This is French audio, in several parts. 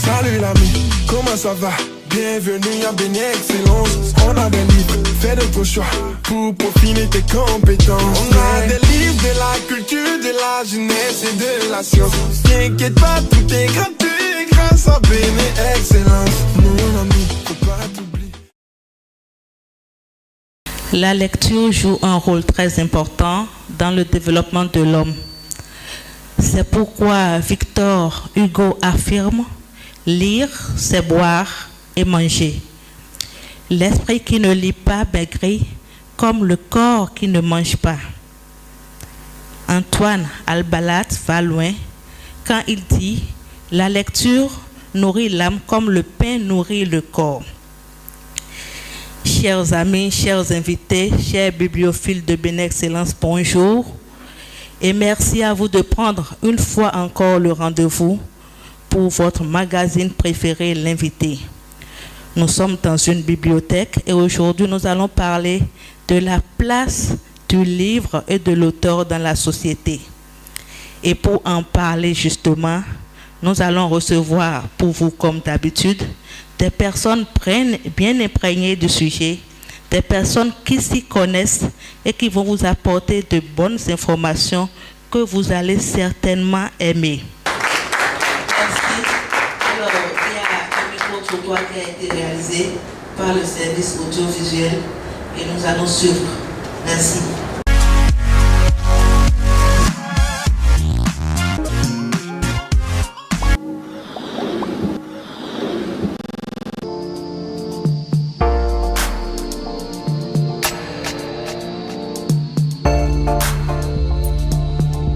Salut l'ami, comment ça va? Bienvenue à Béni Excellence. On a des livres, fais de vos choix pour peaufiner tes compétences. On a des livres de la culture, de la jeunesse et de la science. T'inquiète pas, tout est gratuit grâce à Béni Excellence. Mon ami, faut pas t'oublier. La lecture joue un rôle très important dans le développement de l'homme. C'est pourquoi Victor Hugo affirme: lire, c'est boire et manger. L'esprit qui ne lit pas maigrit comme le corps qui ne mange pas. Antoine Albalat va loin quand il dit: la lecture nourrit l'âme comme le pain nourrit le corps. Chers amis, chers invités, chers bibliophiles de Béni Excellence, bonjour et merci à vous de prendre une fois encore le rendez-vous pour votre magazine préféré, L'Invité. Nous sommes dans une bibliothèque et aujourd'hui nous allons parler de la place du livre et de l'auteur dans la société. Et pour en parler justement, nous allons recevoir pour vous comme d'habitude des personnes bien imprégnées du sujet, des personnes qui s'y connaissent et qui vont vous apporter de bonnes informations que vous allez certainement aimer. Merci. Alors, il y a un micro-trottoir qui a été réalisé par le service audiovisuel et nous allons suivre. Merci.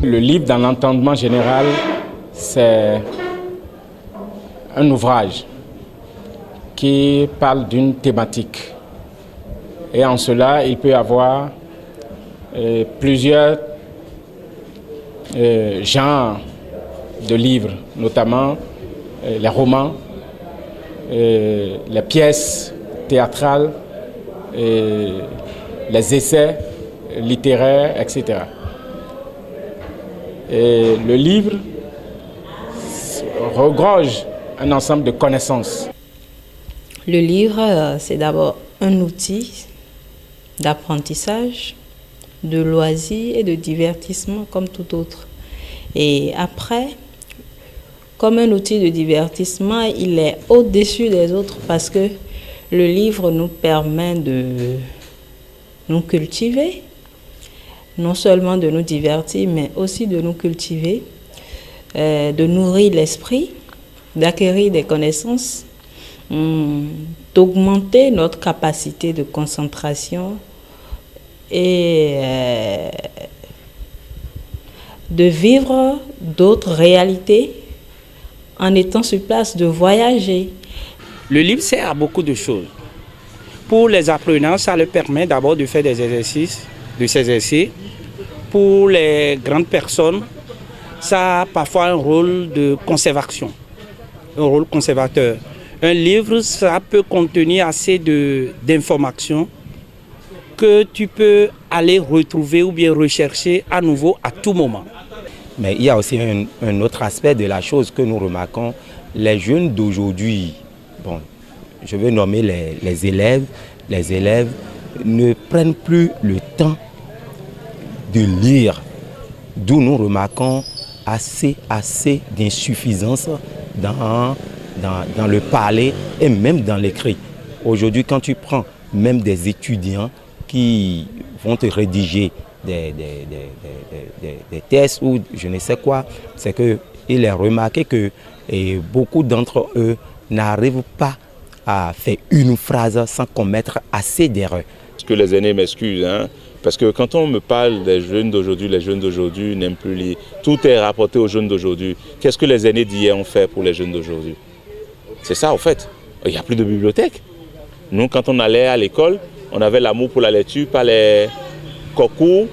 Le livre, dans l'entendement général, c'est un ouvrage qui parle d'une thématique. Et en cela, il peut y avoir plusieurs genres de livres, notamment les romans, les pièces théâtrales, les essais littéraires, etc. Et le livre regorge un ensemble de connaissances. Le livre, c'est d'abord un outil d'apprentissage, de loisirs et de divertissement comme tout autre. Et après, comme un outil de divertissement, il est au-dessus des autres parce que le livre nous permet de nous cultiver, non seulement de nous divertir, mais aussi de nous cultiver, de nourrir l'esprit, d'acquérir des connaissances, d'augmenter notre capacité de concentration et de vivre d'autres réalités en étant sur place, de voyager. Le livre sert à beaucoup de choses. Pour les apprenants, ça leur permet d'abord de faire des exercices, de s'exercer. Pour les grandes personnes, ça a parfois un rôle de conservation, un rôle conservateur. Un livre, ça peut contenir assez d'informations que tu peux aller retrouver ou bien rechercher à nouveau à tout moment. Mais il y a aussi un autre aspect de la chose que nous remarquons. Les jeunes d'aujourd'hui, bon, je vais nommer les élèves ne prennent plus le temps de lire, d'où nous remarquons assez d'insuffisance dans le parler et même dans l'écrit. Aujourd'hui, quand tu prends même des étudiants qui vont te rédiger des tests ou je ne sais quoi, c'est qu'il est remarqué que beaucoup d'entre eux n'arrivent pas à faire une phrase sans commettre assez d'erreurs. Que les aînés m'excusent, hein, parce que quand on me parle des jeunes d'aujourd'hui, les jeunes d'aujourd'hui n'aiment plus lire. Tout est rapporté aux jeunes d'aujourd'hui. Qu'est-ce que les aînés d'hier ont fait pour les jeunes d'aujourd'hui? C'est ça, en fait. Il n'y a plus de bibliothèque. Nous, quand on allait à l'école, on avait l'amour pour la lecture par les kokou,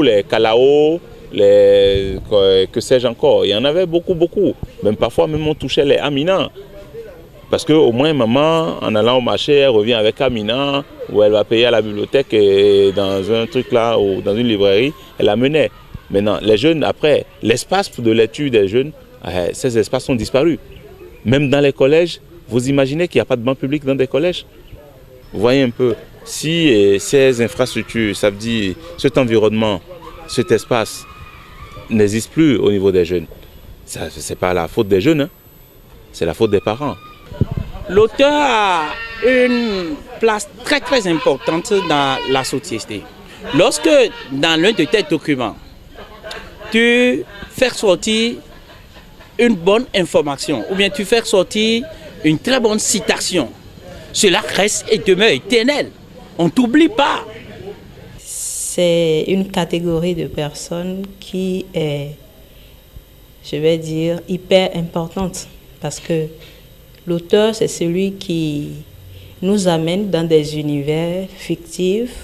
les kalao, que sais-je encore. Il y en avait beaucoup. Même parfois, même on touchait les aminans. Parce qu'au moins, maman, en allant au marché, elle revient avec Amina, ou elle va payer à la bibliothèque et dans un truc là, ou dans une librairie, elle l'amenait. Maintenant, les jeunes, après, l'espace de lecture des jeunes, ces espaces sont disparus. Même dans les collèges, vous imaginez qu'il n'y a pas de banc public dans des collèges? Vous voyez un peu, si ces infrastructures, ça veut dire cet environnement, cet espace n'existe plus au niveau des jeunes, ce n'est pas la faute des jeunes, hein. C'est la faute des parents. L'auteur a une place très très importante dans la société. Lorsque dans l'un de tes documents, tu fais sortir une bonne information ou bien tu fais sortir une très bonne citation, cela reste et demeure éternel. On ne t'oublie pas. C'est une catégorie de personnes qui est, je vais dire, hyper importante parce que l'auteur, c'est celui qui nous amène dans des univers fictifs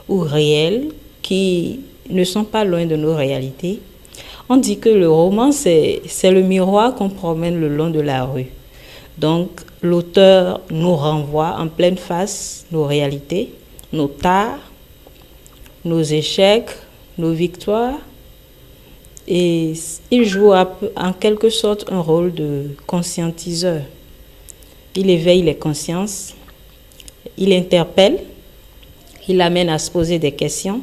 ou réels qui ne sont pas loin de nos réalités. On dit que le roman, c'est le miroir qu'on promène le long de la rue. Donc, l'auteur nous renvoie en pleine face nos réalités, nos tares, nos échecs, nos victoires. Et il joue en quelque sorte un rôle de conscientiseur. Il éveille les consciences, il interpelle, il amène à se poser des questions,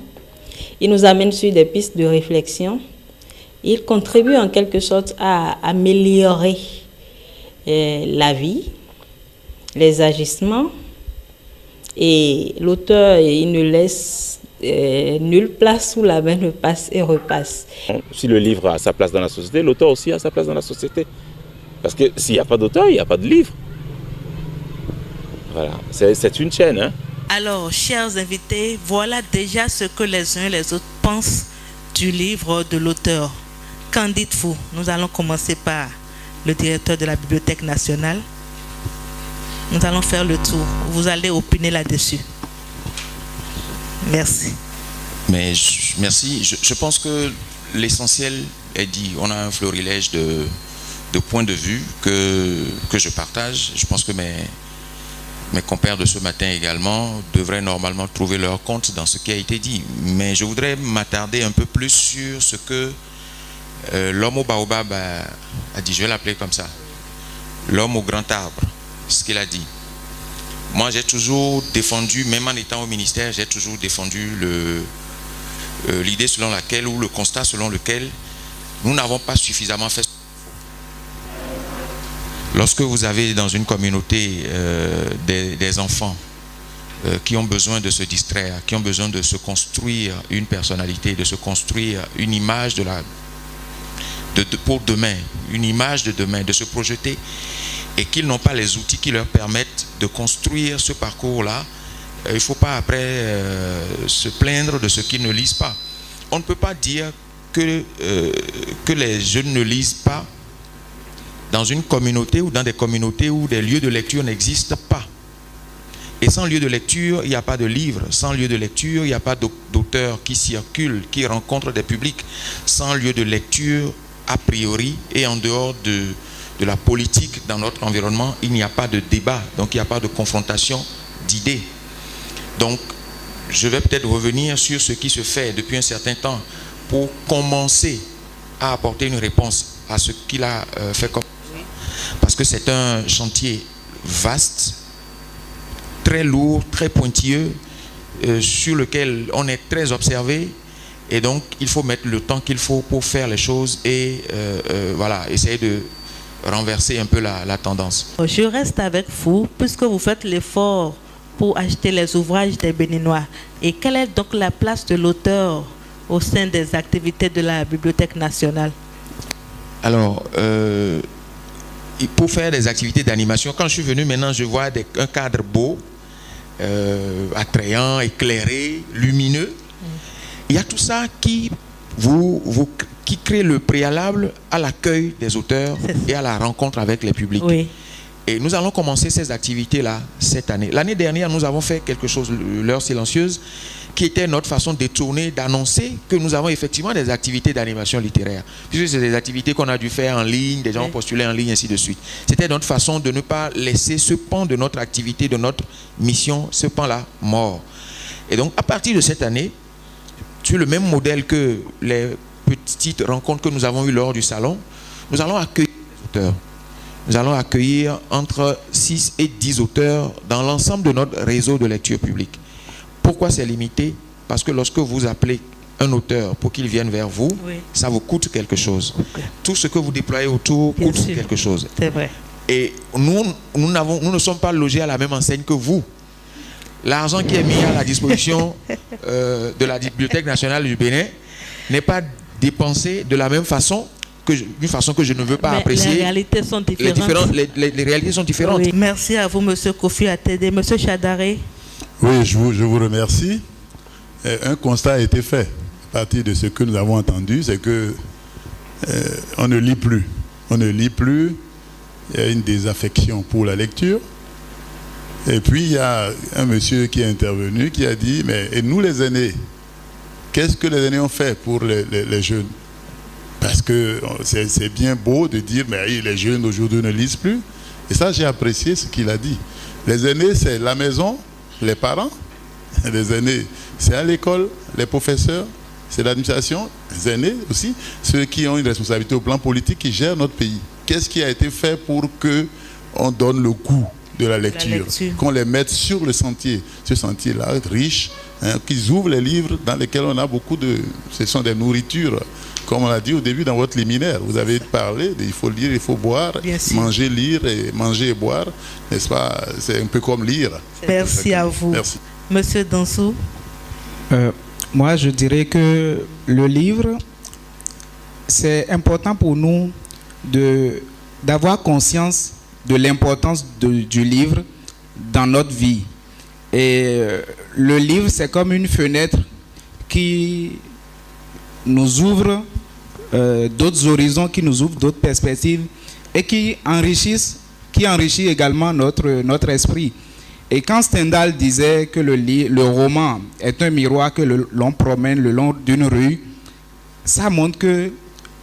il nous amène sur des pistes de réflexion, il contribue en quelque sorte à améliorer la vie, les agissements, et l'auteur, il ne laisse nulle place où la main ne passe et repasse. Si le livre a sa place dans la société, l'auteur aussi a sa place dans la société. Parce que s'il n'y a pas d'auteur, il n'y a pas de livre. Voilà, c'est une chaîne. Hein? Alors, chers invités, voilà déjà ce que les uns et les autres pensent du livre de l'auteur. Qu'en dites-vous? Nous allons commencer par le directeur de la Bibliothèque nationale. Nous allons faire le tour. Vous allez opiner là-dessus. Merci. Merci. Je pense que l'essentiel est dit. On a un florilège de points de vue que je partage. Je pense que mes compères de ce matin également devraient normalement trouver leur compte dans ce qui a été dit. Mais je voudrais m'attarder un peu plus sur ce que l'homme au baobab a dit. Je vais l'appeler comme ça. L'homme au grand arbre, ce qu'il a dit. Moi, j'ai toujours défendu, même en étant au ministère, j'ai toujours défendu l'idée selon laquelle, ou le constat selon lequel nous n'avons pas suffisamment fait. Lorsque vous avez dans une communauté des enfants qui ont besoin de se distraire, qui ont besoin de se construire une personnalité, de se construire une image pour demain, une image de demain, de se projeter, et qu'ils n'ont pas les outils qui leur permettent de construire ce parcours-là, il ne faut pas après se plaindre de ce qu'ils ne lisent pas. On ne peut pas dire que les jeunes ne lisent pas dans une communauté ou dans des communautés où des lieux de lecture n'existent pas. Et sans lieu de lecture, il n'y a pas de livre. Sans lieu de lecture, il n'y a pas d'auteurs qui circulent, qui rencontrent des publics. Sans lieu de lecture, a priori, et en dehors de la politique dans notre environnement, il n'y a pas de débat, donc il n'y a pas de confrontation d'idées. Donc, je vais peut-être revenir sur ce qui se fait depuis un certain temps pour commencer à apporter une réponse à ce qu'il a fait comme... Parce que c'est un chantier vaste, très lourd, très pointilleux, sur lequel on est très observé, et donc il faut mettre le temps qu'il faut pour faire les choses et voilà, essayer de renverser un peu la tendance. Je reste avec vous puisque vous faites l'effort pour acheter les ouvrages des Béninois. Et quelle est donc la place de l'auteur au sein des activités de la Bibliothèque nationale? Alors, pour faire des activités d'animation, quand je suis venu maintenant, je vois un cadre beau, attrayant, éclairé, lumineux. Il y a tout ça qui crée le préalable à l'accueil des auteurs et à la rencontre avec les publics. Oui. Et nous allons commencer ces activités-là cette année. L'année dernière, nous avons fait quelque chose, l'heure silencieuse, qui était notre façon détournée d'annoncer que nous avons effectivement des activités d'animation littéraire. Puisque c'est des activités qu'on a dû faire en ligne, des gens ont postulé en ligne, ainsi de suite. C'était notre façon de ne pas laisser ce pan de notre activité, de notre mission, ce pan-là mort. Et donc, à partir de cette année, sur le même modèle que les petites rencontres que nous avons eues lors du salon, nous allons accueillir des auteurs. Nous allons accueillir entre 6 et 10 auteurs dans l'ensemble de notre réseau de lecture publique. Pourquoi c'est limité? Parce que lorsque vous appelez un auteur pour qu'il vienne vers vous, ça vous coûte quelque chose. Tout ce que vous déployez autour coûte quelque chose. C'est vrai. Et nous ne sommes pas logés à la même enseigne que vous. L'argent qui est mis à la disposition de la Bibliothèque nationale du Bénin n'est pas dépensé de la même façon, d'une façon que je ne veux pas apprécier. Les réalités sont différentes. Les réalités sont différentes. Oui. Merci à vous, M. Kofi Atede. M. Chadare. Oui, je vous remercie. Un constat a été fait à partir de ce que nous avons entendu, c'est que on ne lit plus. On ne lit plus. Il y a une désaffection pour la lecture. Et puis il y a un monsieur qui est intervenu qui a dit, mais et nous les aînés, qu'est-ce que les aînés ont fait pour les jeunes? Parce que c'est bien beau de dire, mais les jeunes aujourd'hui ne lisent plus. Et ça, j'ai apprécié ce qu'il a dit. Les aînés, c'est la maison, les parents. Les aînés, c'est à l'école, les professeurs, c'est l'administration. Les aînés aussi, ceux qui ont une responsabilité au plan politique, qui gèrent notre pays. Qu'est-ce qui a été fait pour qu'on donne le goût de la lecture, qu'on les mette sur le sentier, ce sentier-là riche, hein, qu'ils ouvrent les livres dans lesquels on a beaucoup de... Ce sont des nourritures, comme on l'a dit au début dans votre liminaire. Vous avez parlé, il faut lire, il faut boire, manger, lire, et manger et boire, n'est-ce pas? C'est un peu comme lire. Merci à vous. Merci. Monsieur Dansou. Moi, je dirais que le livre, c'est important pour nous d'avoir conscience de l'importance du livre dans notre vie. Et le livre, c'est comme une fenêtre qui nous ouvre d'autres horizons, qui nous ouvre d'autres perspectives et qui enrichit également notre esprit. Et quand Stendhal disait que le roman est un miroir que l'on promène le long d'une rue, ça montre que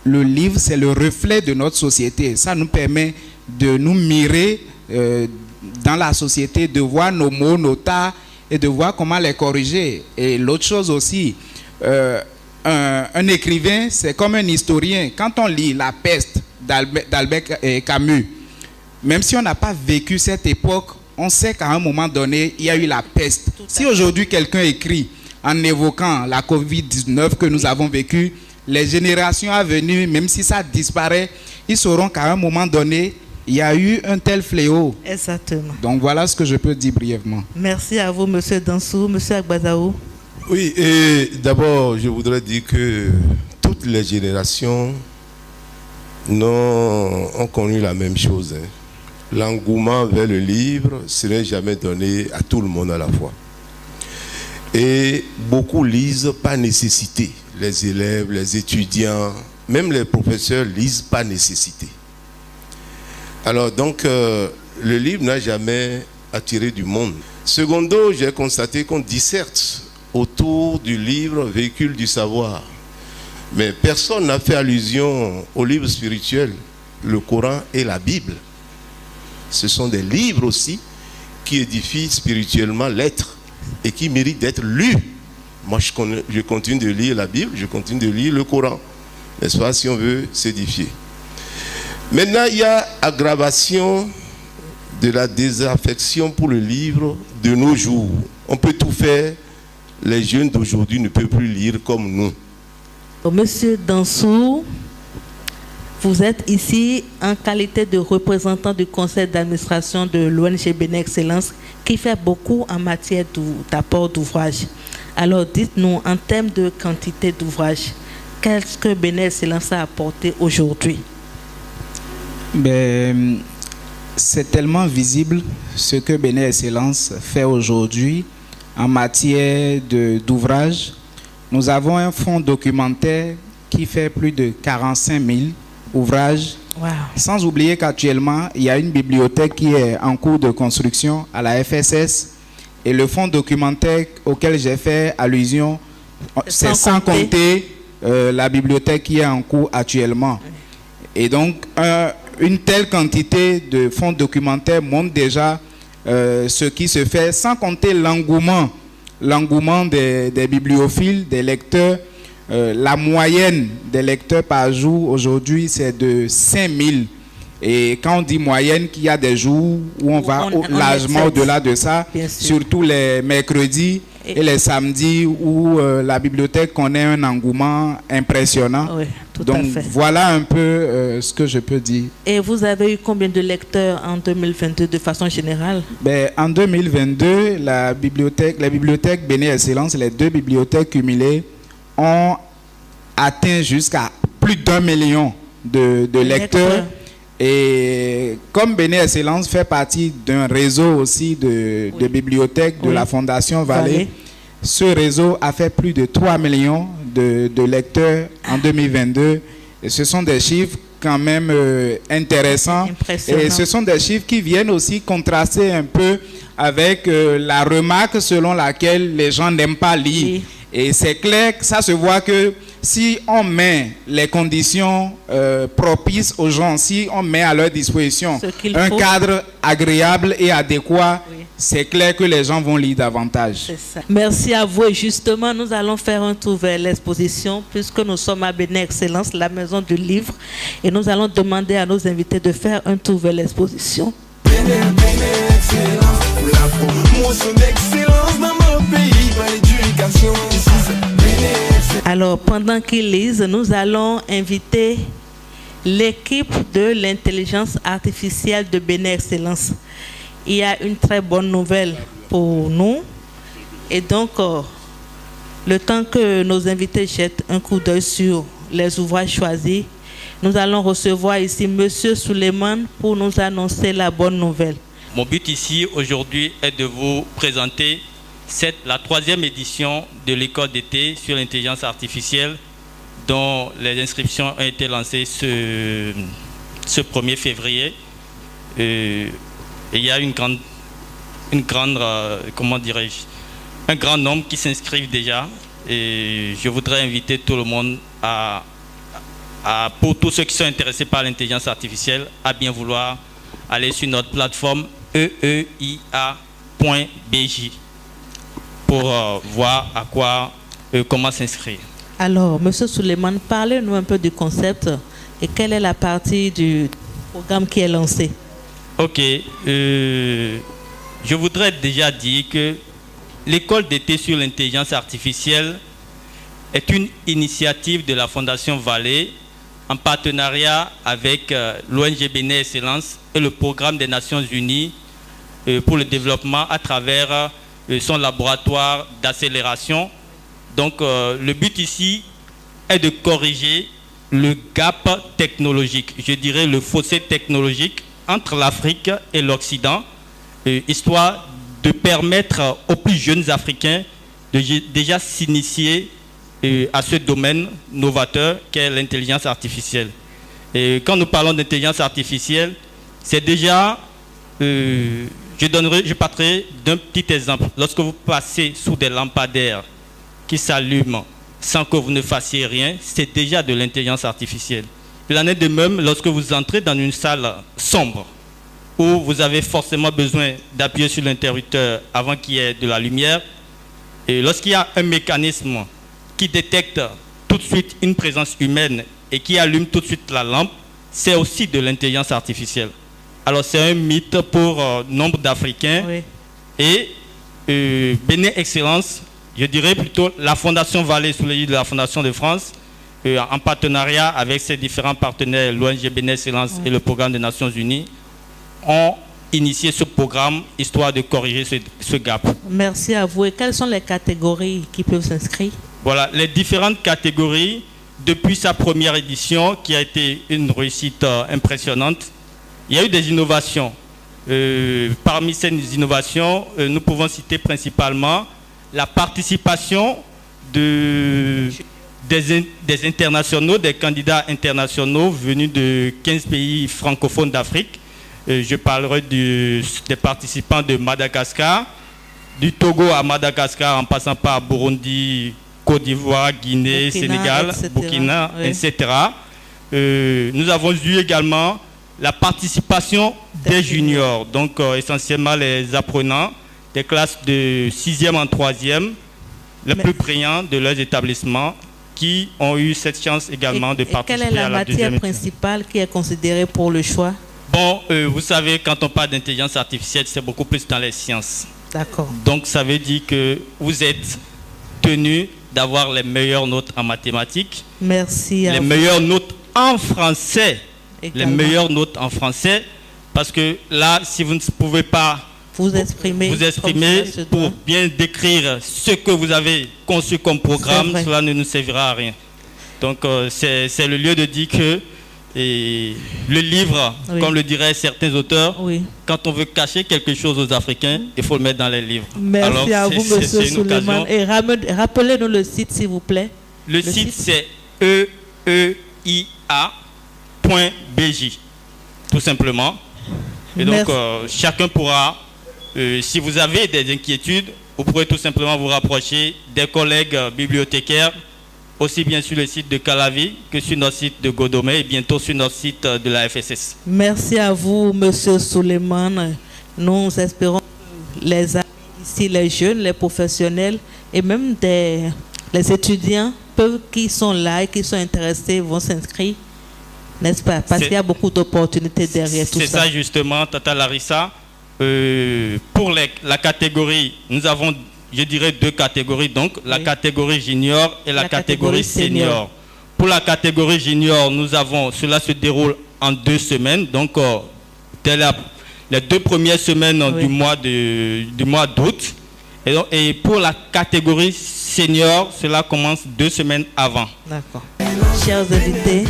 le livre, c'est le reflet de notre société. Ça nous permet de nous mirer dans la société, de voir nos maux, nos tares et de voir comment les corriger. Et l'autre chose aussi, un écrivain, c'est comme un historien. Quand on lit La Peste d'Albert Camus, même si on n'a pas vécu cette époque, on sait qu'à un moment donné, il y a eu la peste. Si aujourd'hui quelqu'un écrit en évoquant la Covid-19 que nous avons vécue, les générations à venir, même si ça disparaît, ils sauront qu'à un moment donné, il y a eu un tel fléau. Exactement. Donc voilà ce que je peux dire brièvement. Merci à vous, M. Dansou. M. Agbazaou. Oui, et d'abord, je voudrais dire que toutes les générations ont connu la même chose. L'engouement vers le livre ne serait jamais donné à tout le monde à la fois. Et beaucoup lisent par nécessité. Les élèves, les étudiants, même les professeurs lisent par nécessité. Alors donc, le livre n'a jamais attiré du monde. Secondo, j'ai constaté qu'on disserte autour du livre véhicule du savoir. Mais personne n'a fait allusion au livre spirituel, le Coran et la Bible. Ce sont des livres aussi qui édifient spirituellement l'être et qui méritent d'être lus. Moi, je continue de lire la Bible, je continue de lire le Coran, n'est-ce pas, si on veut s'édifier. Maintenant, il y a aggravation de la désaffection pour le livre de nos jours. On peut tout faire. Les jeunes d'aujourd'hui ne peuvent plus lire comme nous. Monsieur Dansou, vous êtes ici en qualité de représentant du conseil d'administration de l'ONG Bénin Excellence qui fait beaucoup en matière d'apport d'ouvrages. Alors dites-nous, en termes de quantité d'ouvrages, qu'est-ce que Bénin Excellence a apporté aujourd'hui? C'est tellement visible ce que Bénin Excellence fait aujourd'hui en matière d'ouvrages. Nous avons un fonds documentaire qui fait plus de 45 000 ouvrages Wow. Sans oublier qu'actuellement, il y a une bibliothèque qui est en cours de construction à la FSS et le fonds documentaire auquel j'ai fait allusion, c'est sans compter la bibliothèque qui est en cours actuellement. Et donc, une telle quantité de fonds documentaires montre déjà ce qui se fait, sans compter l'engouement des bibliophiles, des lecteurs. La moyenne des lecteurs par jour aujourd'hui, c'est de 5000. Et quand on dit moyenne, qu'il y a des jours où on va largement au-delà de ça, surtout les mercredis et les samedis où la bibliothèque connaît un engouement impressionnant. Oui, tout donc à fait. Voilà un peu ce que je peux dire. Et vous avez eu combien de lecteurs en 2022 de façon générale? En 2022, les bibliothèques Béné Excellence, les 2 bibliothèques cumulées, ont atteint jusqu'à plus d'1 million de lecteurs. Et comme Béné Excellence fait partie d'un réseau aussi de bibliothèques de la Fondation Vallée, ce réseau a fait plus de 3 millions de lecteurs en 2022. Et ce sont des chiffres quand même intéressants. Et ce sont des chiffres qui viennent aussi contraster un peu avec la remarque selon laquelle les gens n'aiment pas lire. Et c'est clair que ça se voit que si on met les conditions propices aux gens, si on met à leur disposition un cadre agréable et adéquat, c'est clair que les gens vont lire davantage. C'est ça. Merci à vous. Et justement, nous allons faire un tour vers l'exposition puisque nous sommes à Béné Excellence, la maison du livre. Et nous allons demander à nos invités de faire un tour vers l'exposition. Béné Excellence, pour la promotion d'excellence dans mon pays, dans l'éducation. Alors, pendant qu'ils lisent, nous allons inviter l'équipe de l'intelligence artificielle de Béné Excellence. Il y a une très bonne nouvelle pour nous. Et donc, le temps que nos invités jettent un coup d'œil sur les ouvrages choisis, nous allons recevoir ici M. Suleiman pour nous annoncer la bonne nouvelle. Mon but ici, aujourd'hui, est de vous présenter la 3e édition de l'école d'été sur l'intelligence artificielle dont les inscriptions ont été lancées ce 1er février. Et il y a un grand nombre qui s'inscrivent déjà. Et je voudrais inviter tout le monde pour tous ceux qui sont intéressés par l'intelligence artificielle, à bien vouloir aller sur notre plateforme eeia.bj. pour voir comment s'inscrire. Alors, M. Suleiman, parlez-nous un peu du concept et quelle est la partie du programme qui est lancé. Ok. Je voudrais déjà dire que l'école d'été sur l'intelligence artificielle est une initiative de la Fondation Vallée en partenariat avec l'ONG Béné Excellence et le programme des Nations Unies pour le développement à travers son laboratoire d'accélération. Donc le but ici est de corriger le gap technologique, je dirais le fossé technologique entre l'Afrique et l'Occident, histoire de permettre aux plus jeunes Africains de déjà s'initier à ce domaine novateur qu'est l'intelligence artificielle. Et quand nous parlons d'intelligence artificielle, c'est déjà... Je parlerai d'un petit exemple. Lorsque vous passez sous des lampadaires qui s'allument sans que vous ne fassiez rien, c'est déjà de l'intelligence artificielle. Il en est de même lorsque vous entrez dans une salle sombre où vous avez forcément besoin d'appuyer sur l'interrupteur avant qu'il y ait de la lumière. Et lorsqu'il y a un mécanisme qui détecte tout de suite une présence humaine et qui allume tout de suite la lampe, c'est aussi de l'intelligence artificielle. Alors c'est un mythe pour nombre d'Africains. Oui. Et Béné Excellence, je dirais plutôt la Fondation Vallée sous l'égide de la Fondation de France, en partenariat avec ses différents partenaires, l'ONG Béné Excellence et le programme des Nations Unies, ont initié ce programme histoire de corriger ce gap. Merci à vous. Et quelles sont les catégories qui peuvent s'inscrire? Voilà, les différentes catégories, depuis sa première édition, qui a été une réussite impressionnante, il y a eu des innovations. Parmi ces innovations, nous pouvons citer principalement la participation de des internationaux, des candidats internationaux venus de 15 pays francophones d'Afrique. Je parlerai des participants de Madagascar, du Togo à Madagascar en passant par Burundi, Côte d'Ivoire, Guinée, Burkina, Sénégal, etc. Burkina, oui. etc. Nous avons eu également la participation des juniors, donc essentiellement les apprenants des classes de 6e en 3e, les plus brillants de leurs établissements, qui ont eu cette chance également de participer à la deuxième. Quelle est la matière principale qui est considérée pour le choix? Bon, vous savez, quand on parle d'intelligence artificielle, c'est beaucoup plus dans les sciences. D'accord. Donc, ça veut dire que vous êtes tenu d'avoir les meilleures notes en mathématiques. Merci. Les meilleures notes en français. Également. Les meilleures notes en français. Parce que là, si vous ne pouvez pas vous exprimer pour bien décrire ce que vous avez conçu comme programme, cela ne nous servira à rien. Donc, c'est le lieu de dire que le livre, oui. Comme le diraient certains auteurs, oui. Quand on veut cacher quelque chose aux Africains, il faut le mettre dans les livres. Merci à vous, M. Souleymane. Et rappelez-nous le site, s'il vous plaît. Le site, c'est eeia.bj, tout simplement. Et donc, chacun pourra, si vous avez des inquiétudes, vous pourrez tout simplement vous rapprocher des collègues bibliothécaires, aussi bien sur le site de Calavi que sur notre site de Godomé et bientôt sur notre site de la FSS. Merci à vous, M. Souleymane. Nous espérons que les amis ici, les jeunes, les professionnels et même les étudiants qui sont là et qui sont intéressés vont s'inscrire, n'est-ce pas? Parce qu'il y a beaucoup d'opportunités derrière tout ça. C'est ça justement, Tata Larissa. Pour la catégorie, nous avons, je dirais, 2 catégories, donc la catégorie junior et la catégorie senior. Pour la catégorie junior, cela se déroule en 2 semaines, donc dès les 2 premières semaines du mois d'août. Et pour la catégorie senior, cela commence 2 semaines avant. D'accord. Chers invités,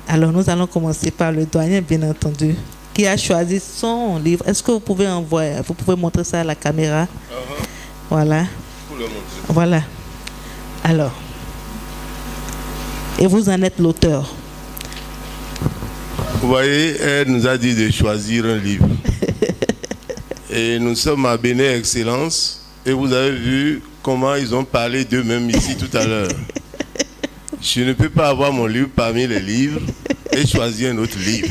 alors nous allons commencer par le doyen, bien entendu, qui a choisi son livre. Est-ce que vous pouvez montrer ça à la caméra? Voilà. Voilà. Alors. Et vous en êtes l'auteur. Vous voyez, elle nous a dit de choisir un livre. Et nous sommes à Bénin Excellence. Et vous avez vu comment ils ont parlé d'eux-mêmes ici tout à l'heure. Je ne peux pas avoir mon livre parmi les livres et choisir un autre livre.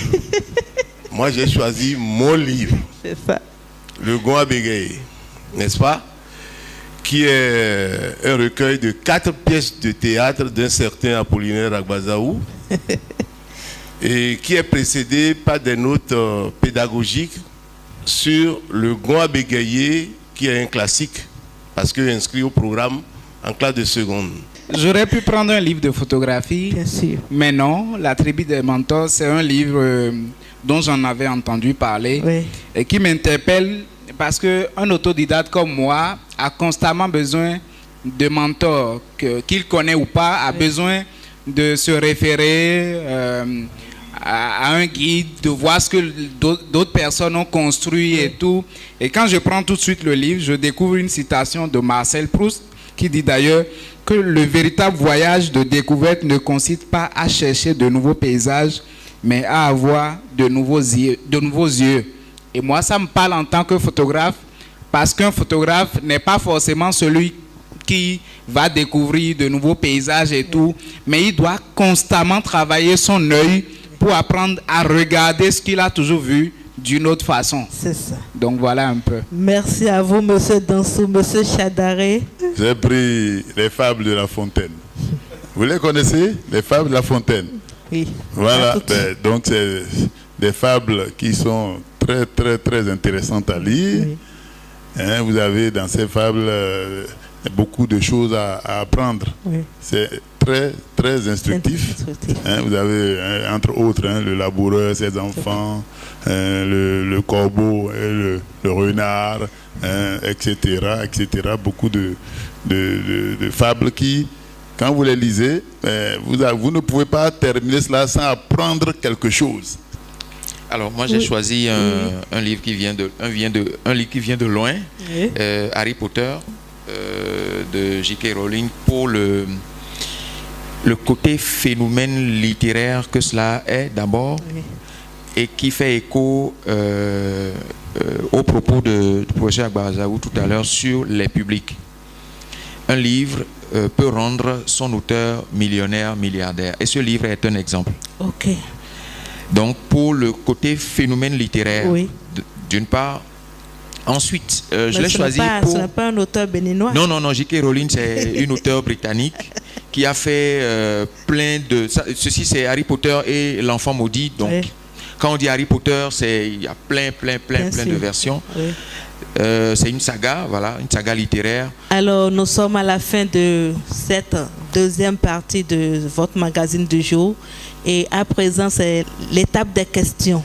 Moi, j'ai choisi mon livre. C'est ça. Le Goa Bégaye, n'est-ce pas? Qui est un recueil de 4 pièces de théâtre d'un certain Apollinaire Agbazaou et qui est précédé par des notes pédagogiques sur le Goa Bégaye, qui est un classique parce qu'il est inscrit au programme en classe de seconde. J'aurais pu prendre un livre de photographie, mais non, La tribu des mentors, c'est un livre dont j'en avais entendu parler et qui m'interpelle parce qu'un autodidacte comme moi a constamment besoin de mentors, qu'il connaît ou pas, a besoin de se référer à un guide, de voir ce que d'autres personnes ont construit et tout. Et quand je prends tout de suite le livre, je découvre une citation de Marcel Proust qui dit d'ailleurs que le véritable voyage de découverte ne consiste pas à chercher de nouveaux paysages, mais à avoir de nouveaux yeux. Et moi, ça me parle en tant que photographe, parce qu'un photographe n'est pas forcément celui qui va découvrir de nouveaux paysages et tout, mais il doit constamment travailler son œil pour apprendre à regarder ce qu'il a toujours vu d'une autre façon. C'est ça. Donc voilà un peu. Merci à vous, Monsieur Dansou. Monsieur Chadaré. J'ai pris les fables de La Fontaine. Vous les connaissez, les fables de La Fontaine? Oui. Voilà, donc c'est des fables qui sont très, très, très intéressantes à lire. Oui. Hein, vous avez dans ces fables beaucoup de choses à apprendre. Oui. C'est très, très instructif. Hein, vous avez, entre autres, le laboureur, ses enfants, le corbeau, le renard, etc., etc. Beaucoup de fables qui, quand vous les lisez, vous ne pouvez pas terminer cela sans apprendre quelque chose. Alors moi j'ai choisi un livre qui vient de loin, Harry Potter de J.K. Rowling, pour le côté phénomène littéraire que cela est d'abord, oui, et qui fait écho au propos du professeur Agbarazaou tout à l'heure sur les publics. Un livre peut rendre son auteur millionnaire, milliardaire. Et ce livre est un exemple. Ok. Donc, pour le côté phénomène littéraire, oui, d'une part. Ensuite, je l'ai choisi pour... Ce n'est pas un auteur béninois. Non, non, non. J.K. Rowling, c'est une auteure britannique qui a fait plein de... Ceci, c'est Harry Potter et l'enfant maudit. Donc, oui, quand on dit Harry Potter, il y a plein de versions. Oui. C'est une saga, voilà, une saga littéraire. Alors, nous sommes à la fin de cette deuxième partie de votre magazine du jour. Et à présent, c'est l'étape des questions.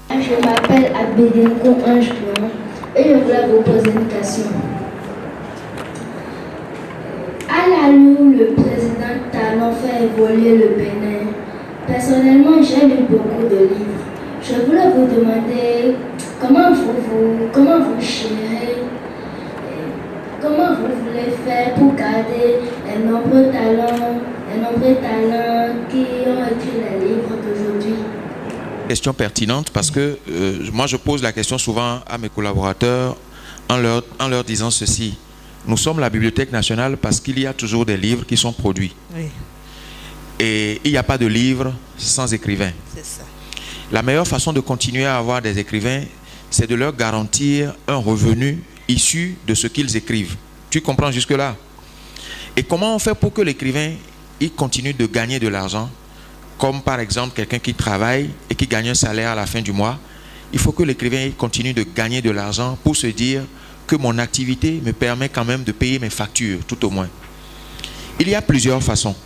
Je m'appelle Abedinko Ange Blanc et je voulais vous poser une question. À la où le président Talon fait évoluer le Bénin, personnellement, j'ai lu beaucoup de livres. Je voulais vous demander comment vous gérez, comment vous voulez faire pour garder les nombreux talents qui ont écrit les livres d'aujourd'hui. Question pertinente parce que moi je pose la question souvent à mes collaborateurs en leur disant ceci. Nous sommes la Bibliothèque nationale parce qu'il y a toujours des livres qui sont produits. Oui. Et il n'y a pas de livre sans écrivain. C'est ça. La meilleure façon de continuer à avoir des écrivains, c'est de leur garantir un revenu issu de ce qu'ils écrivent. Tu comprends jusque-là? Et comment on fait pour que l'écrivain il continue de gagner de l'argent? Comme par exemple quelqu'un qui travaille et qui gagne un salaire à la fin du mois, il faut que l'écrivain continue de gagner de l'argent pour se dire que mon activité me permet quand même de payer mes factures, tout au moins. Il y a plusieurs façons.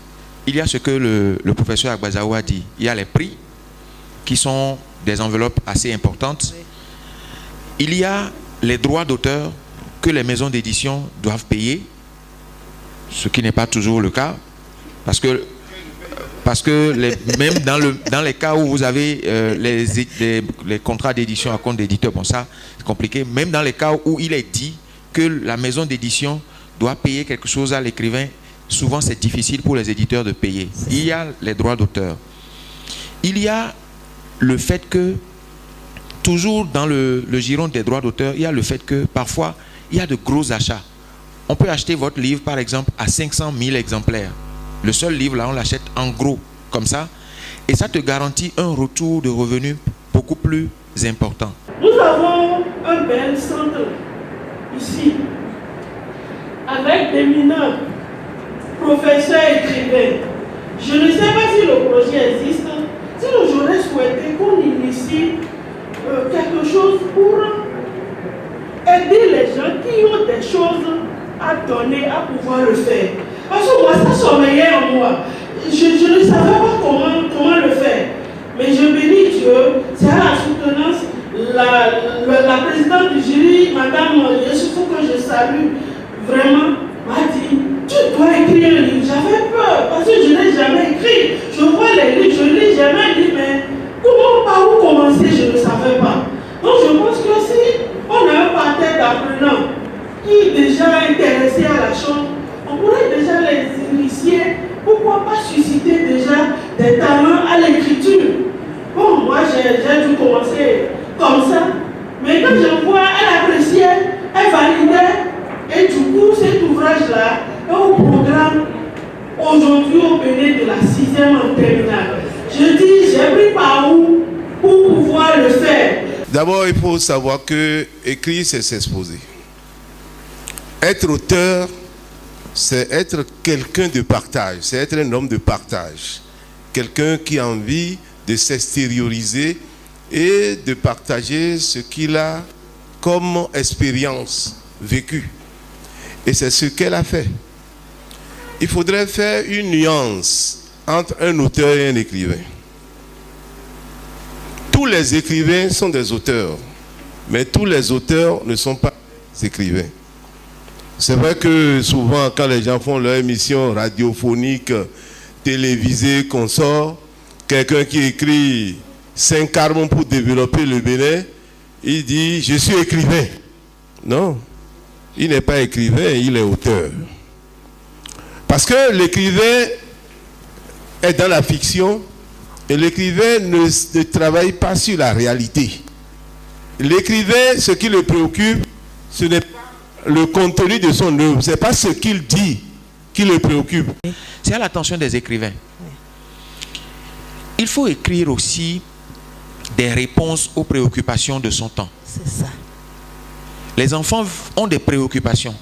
Il y a ce que le professeur Agbarazaou a dit. Il y a les prix, qui sont des enveloppes assez importantes. Il y a les droits d'auteur que les maisons d'édition doivent payer, ce qui n'est pas toujours le cas, parce que même dans les cas où vous avez les contrats d'édition à compte d'éditeur, bon ça c'est compliqué, même dans les cas où il est dit que la maison d'édition doit payer quelque chose à l'écrivain, souvent c'est difficile pour les éditeurs de payer. Il y a les droits d'auteur. Il y a le fait que, toujours dans le giron des droits d'auteur, il y a le fait que parfois il y a de gros achats. On peut acheter votre livre par exemple à 500 000 exemplaires. Le seul livre, là, on l'achète en gros, comme ça. Et ça te garantit un retour de revenus beaucoup plus important. Nous avons un bel centre ici, avec d'éminents professeurs écrivains. Je ne sais pas si le projet existe. Sinon, j'aurais souhaité qu'on initie quelque chose pour aider les gens qui ont des choses à donner, à pouvoir le faire. Parce que moi, ça sommeillait en moi. Je ne savais pas comment le faire. Mais je bénis Dieu, c'est à la soutenance, la présidente du jury, Madame Yessoufou, que je salue, vraiment, m'a dit, tu dois écrire un livre. J'avais peur, parce que je n'ai jamais écrit. Je vois les livres, je lis jamais dit, mais par où commencer, je ne savais pas. Donc je pense que si on a un parterre d'apprenants qui est déjà intéressé à la chose, on pourrait déjà les initier, pourquoi pas susciter déjà des talents à l'écriture. Bon, moi j'ai dû commencer comme ça, mais quand je vois, elle appréciait, elle validait, et du coup cet ouvrage-là est au programme aujourd'hui au Bénin de la 6e en terminale. Je dis, j'ai pris par où pour pouvoir le faire. D'abord, il faut savoir que écrire, c'est s'exposer. Être auteur, c'est être quelqu'un de partage, c'est être un homme de partage. Quelqu'un qui a envie de s'extérioriser et de partager ce qu'il a comme expérience vécue. Et c'est ce qu'elle a fait. Il faudrait faire une nuance entre un auteur et un écrivain. Tous les écrivains sont des auteurs, mais tous les auteurs ne sont pas des écrivains. C'est vrai que souvent, quand les gens font leur émission radiophonique, télévisée, qu'on sort, quelqu'un qui écrit 5 carmons pour développer le Bénin, il dit « je suis écrivain ». Non, il n'est pas écrivain, il est auteur. Parce que l'écrivain est dans la fiction et l'écrivain ne travaille pas sur la réalité. L'écrivain, ce qui le préoccupe, ce n'est pas le contenu de son œuvre, ce n'est pas ce qu'il dit qui le préoccupe. C'est à l'attention des écrivains. Il faut écrire aussi des réponses aux préoccupations de son temps. C'est ça. Les enfants ont des préoccupations.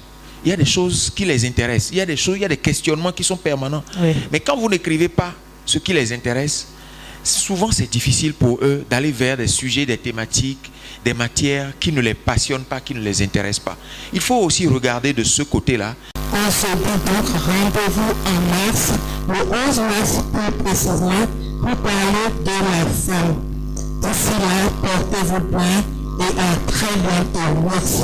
Il y a des choses qui les intéressent. Il y a des choses, il y a des questionnements qui sont permanents. Oui. Mais quand vous n'écrivez pas ce qui les intéresse, souvent c'est difficile pour eux d'aller vers des sujets, des thématiques, des matières qui ne les passionnent pas, qui ne les intéressent pas. Il faut aussi regarder de ce côté-là. On se dit donc rendez-vous en mars, le 11 mars plus précisément, pour parler de la femme. D'ici là, portez-vous bien et à très bientôt. Merci.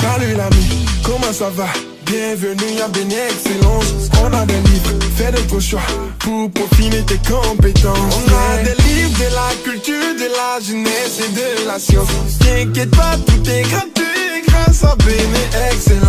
Salut l'ami, comment ça va? Bienvenue à Béni Excellence. On a des livres, fais de vos choix pour peaufiner tes compétences. On a des livres de la culture, de la jeunesse et de la science. T'inquiète pas, tout est gratuit grâce à Béni Excellence.